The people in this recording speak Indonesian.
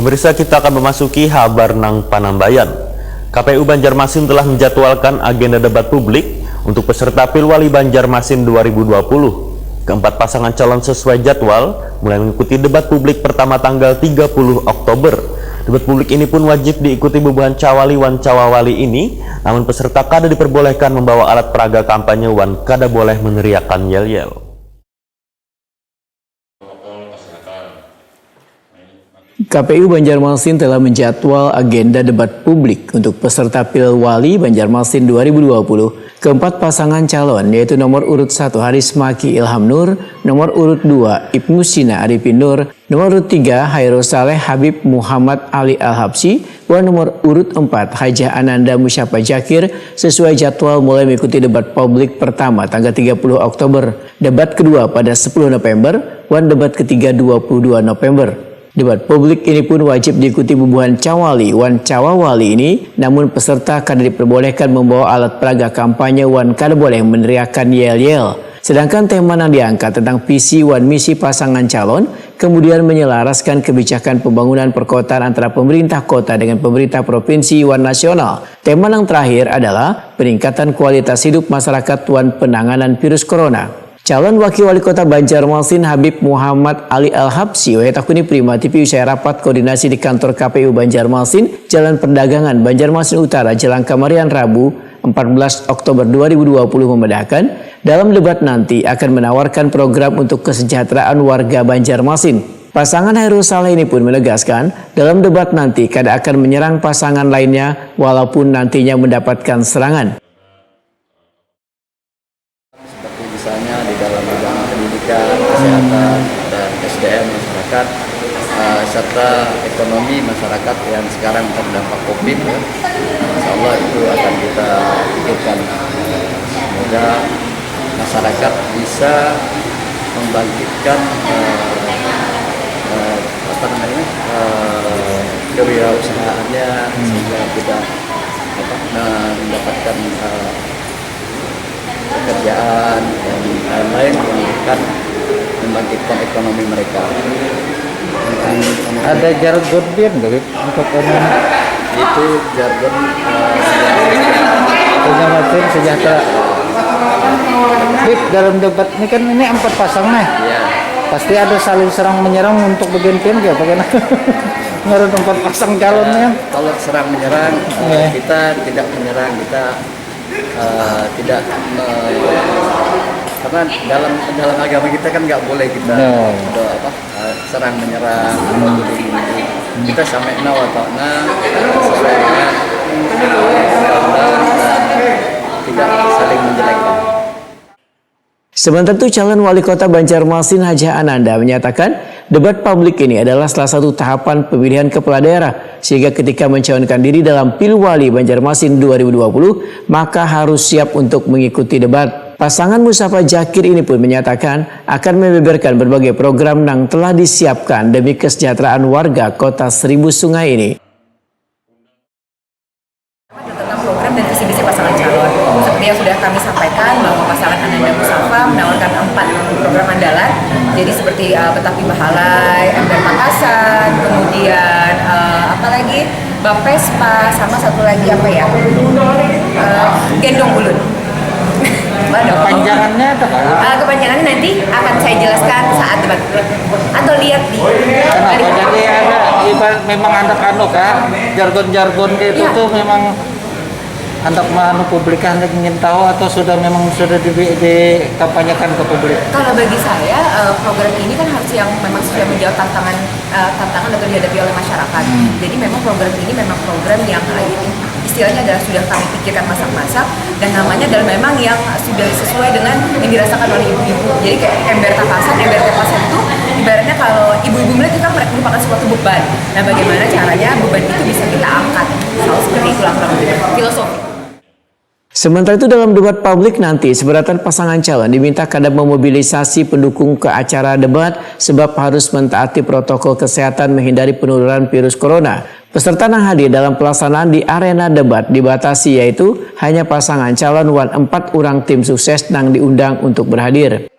Pemirsa, kita akan memasuki kabar nang Panambayan. KPU Banjarmasin telah menjadwalkan agenda debat publik untuk peserta Pilwali Banjarmasin 2020. Keempat pasangan calon sesuai jadwal mulai mengikuti debat publik pertama tanggal 30 Oktober. Debat publik ini pun wajib diikuti bubuhan cawali wan cawawali ini, namun peserta kada diperbolehkan membawa alat peraga kampanye wan kada boleh meneriakkan yel-yel. KPU Banjarmasin telah menjadwal agenda debat publik untuk peserta Pilwali Banjarmasin 2020. Keempat pasangan calon yaitu nomor urut 1 Haris Maki Ilham Nur, nomor urut 2 Ibnu Sina Arifin Nur, nomor urut 3 Hairul Saleh Habib Muhammad Ali Al-Habsyi, dan nomor urut 4 Hajah Ananda Musyafa Jakir sesuai jadwal mulai mengikuti debat publik pertama tanggal 30 Oktober, debat kedua pada 10 November, dan debat ketiga 22 November. Debat publik ini pun wajib diikuti bubuhan cawali wan cawawali ini, namun peserta kada diperbolehkan membawa alat peraga kampanye wan kada boleh meneriakkan yel-yel. Sedangkan tema yang diangkat tentang visi wan misi pasangan calon, kemudian menyelaraskan kebijakan pembangunan perkotaan antara pemerintah kota dengan pemerintah provinsi wan nasional. Tema yang terakhir adalah peningkatan kualitas hidup masyarakat wan penanganan virus corona. Calon Wakil Wali Kota Banjarmasin Habib Muhammad Ali Al-Habsyi takuni prima TV usai rapat koordinasi di kantor KPU Banjarmasin, Jalan Perdagangan Banjarmasin Utara, Jalan Kamarian Rabu 14 Oktober 2020 membedakan dalam debat nanti akan menawarkan program untuk kesejahteraan warga Banjarmasin. Pasangan Hairul Saleh ini pun menegaskan dalam debat nanti kada akan menyerang pasangan lainnya walaupun nantinya mendapatkan serangan. Misalnya di dalam bidang pendidikan, kesehatan, dan SDM masyarakat, serta ekonomi masyarakat yang sekarang terdampak COVID, ya. Insya Allah itu akan kita pikirkan. Semoga masyarakat bisa membangkitkan kewirausahaannya sehingga kita mendapatkan pekerjaan dan lain-lain yang akan membangkitkan ekonomi mereka. Ada jargon untuk ekonomi Itu jargon Banjarmasin sejahtera. Bib, dalam debat ini kan ini 4 pasang nih. ya, Pasti ada saling serang menyerang untuk bagian-bagian ya, bagaimana? Menurut 4 pasang calonnya. kalau serang menyerang, Ya. kita tidak menyerang, kita tidak karena dalam agama kita kan nggak boleh kita serang menyerang atau bunuh. Kita sami'na wa ta'na sesuai dengan tidak saling menjelekkan. Sementara itu calon wali kota Banjarmasin Hajah Ananda menyatakan debat publik ini adalah salah satu tahapan pemilihan kepala daerah, sehingga ketika mencalonkan diri dalam Pilwali Banjarmasin 2020 maka harus siap untuk mengikuti debat. Pasangan Musyafa Jakir ini pun menyatakan akan membeberkan berbagai program yang telah disiapkan demi kesejahteraan warga kota Seribu Sungai ini. Tentang program dan visi-misi pasangan calon, seperti yang sudah kami sampaikan bahwa pasangan Ananda Musyafa menawarkan 4 program andalan, jadi seperti Betapi Bahalai, Ember Makassar, kemudian apalagi Bapespa, sama satu lagi apa ya, Gendong Ulun. Kepanjangannya apa? Kepanjangannya nanti akan saya jelaskan saat debat atau lihat di. Kenapa? Jadi ada memang anak kan jargon-jargon itu Ya. tuh memang anak publik ingin tahu atau sudah dikampanyekan ke publik? Kalau bagi saya program ini kan harus yang memang sudah menjawab tantangan atau dihadapi oleh masyarakat. Jadi memang program ini memang program yang istilahnya adalah sudah kami pikirkan masak-masak dan namanya adalah memang yang sudah sesuai dengan yang dirasakan oleh ibu-ibu. Jadi kayak ember tapasan itu ibaratnya kalau ibu-ibu melihat itu kan merupakan suatu beban. Nah, bagaimana caranya beban itu bisa kita angkat? Selalu seperti itulah kurang lebih filosofi. Sementara itu dalam debat publik nanti seberatan pasangan calon diminta kada memobilisasi pendukung ke acara debat sebab harus mentaati protokol kesehatan menghindari penularan virus corona. Peserta yang hadir dalam pelaksanaan di arena debat dibatasi, yaitu hanya pasangan calon wan 4 orang tim sukses yang diundang untuk berhadir.